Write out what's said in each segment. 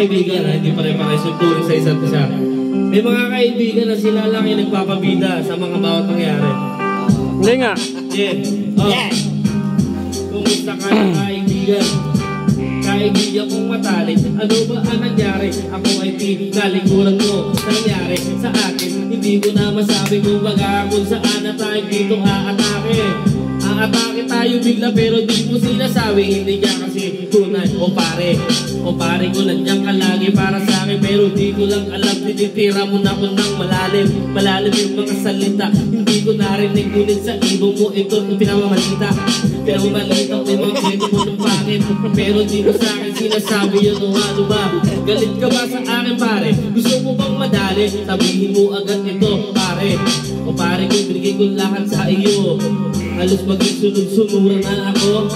kaibigan na hindi pare-pares yung turing sa isa't isa. May mga kaibigan na sila lang yung nagpapabida sa mga bawat nangyari. Hindi nga. Yeah. Kumusta ka na kaibigan? Kaibigan kong matalik, ano ba ang nangyari? Ako ay pinalikuran mo sa nangyari sa akin. Hindi ko na masabi kung baga kung saan na tayo dito aatake. Aatake tayo bigla pero di mo sinasabi. Hindi ka kasi tunay o pare ko nandiyan ka lagi para sa akin. Pero di ko lang alam, tinitira mo na ko ng malalim yung mga salita. Hindi ko narinig ngunit sa ibong mo ito pinamamalita. Pero malita may mga kwento mo ng pangit. Pero di mo sa akin sinasabi yun o ano ba? Galit ka ba sa akin pare? Gusto mo bang madali? Sabihin mo agad ito pare. O pare ko binigay ko lahat sa iyo. Halos maging sunod-sunuran na ako.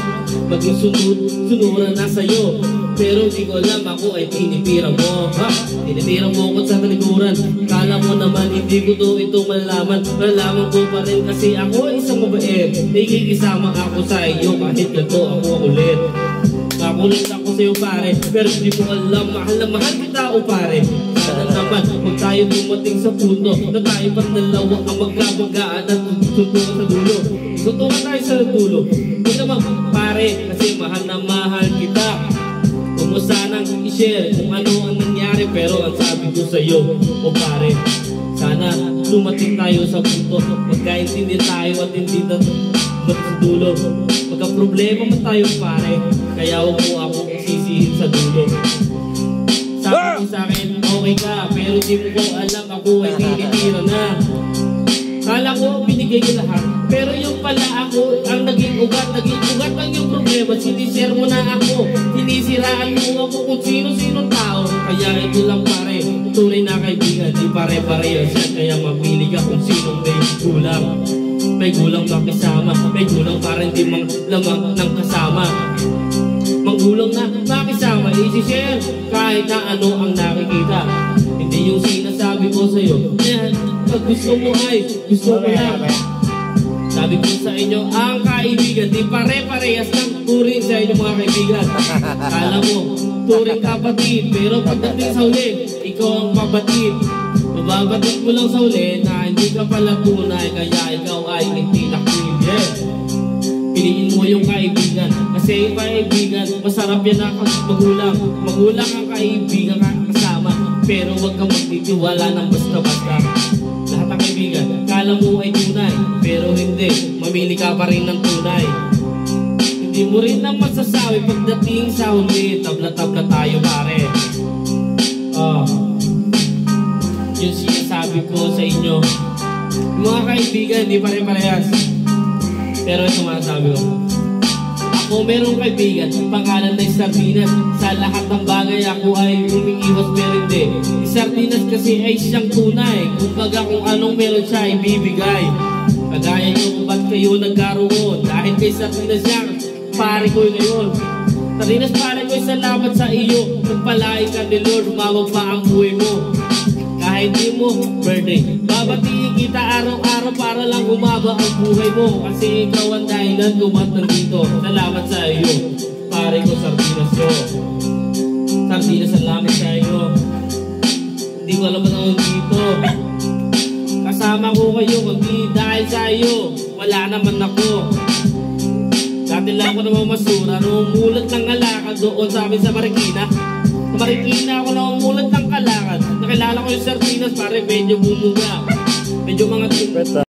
Maging sunod-sunuran na sa'yo. Pero di ko alam ako ay tinitira mo. Tinitira mo ko sa talikuran. Kala mo naman hindi ko ito malalaman. Malalaman ko pa rin kasi ako isang mabait. Ikikisama ako sa iyo kahit ganito ako ulit. Makulit ako sa'yo pare. Pero di mo alam mahal na mahal kita o pare. Sana naman huwag tayo dumating sa punto na tayo pang dalawa ang magkabagaan at tutungan sa dulo. Tutungan tayo sa dulo. Hindi naman pare kasi mahal na mahal kita. Huwag mo sanang i-share kung ano ang nangyari. Pero ang sabi ko sa'yo o pare, sana dumating tayo sa punto magkaintindi tayo at hindi na sa dulo. Magka-problema mo tayo pare, kaya huwag mo ako sisihin sa dulo. Sabi mo sa akin, okay ka, pero di mo ko alam ako ay tinitira na. Kala ko binigay ko lahat, pero yung pala ako ang naging ugat lang yung problema. Sinishare mo na ako, sinisiraan mo ako kung sino-sino tao. Kaya ito lang pare, tunay na kaibigan, di pare-parehas yan. Kaya mapili ka kung sinong may gulang. May gulang makisama, may gulang parang di mang lamang ng kasama. Manggulang na makisama, isi-share kahit na ano ang nakikita. Hindi yung sinasabi ko sa'yo, yan, pag gusto mo ay gusto mo lang. Sabi ko sa inyo, ang kaibigan, di pare-parehas ng turing sa inyo mga kaibigan. Kala mo, turing kapatid, pero pagdating sa huli, ikaw ang pabatid. Mababatid mo lang sa huli na hindi ka pala tunay, kaya ikaw ay hindi nakikinig. Piliin mo yung kaibigan, kasi yung kaibigan, masarap yan ang magulang. Magulang ang kaibigan kasama, pero wag kang magtitiwala ng basta-basta. Lahat ng kaibigan, kala mo ay tunay, pero hindi, mamili ka pa rin ng tunay. Hindi mo rin na masasabi pagdating sa huli, tabla-tabla tayo pare. Yung sinasabi ko sa inyo, mga kaibigan, di pare-parehas. Pero ito masasabi ko, ako merong kaibigan, pangalan na Sardinas. Sa lahat ng bagay ako ay umiiwas pero hindi. Si Sardinas kasi ay siyang tunay. Kumbaga kung anong meron siya ay bibigay. Kagaya nyo kung ba't kayo nagkaroon. Dahil kay Sardinas siya, pare ko ngayon. Sardinas pare ko, salamat sa iyo. Nagpalain ka ni Lord, umawag pa ang buhay mo. Kahit di mo birthday, babatiin kita araw-araw para lang umaba ang buhay mo. Kasi ikaw ang dahilan kung ba't nandito. Salamat sa iyo, pare ko Sardinas ko. Sardinas, salamat sa iyo. Hindi ko alam ba't ako dito. Kasama ko kayo, kundi dahil sa iyo wala naman ako. Dati lang ako naman masura, numulat ng alakad doon sa amin sa Marikina. Sa Marikina ako numulat ng kalakad. Nakilala ko yung Sardinas, pare medyo bumuga. Medyo mga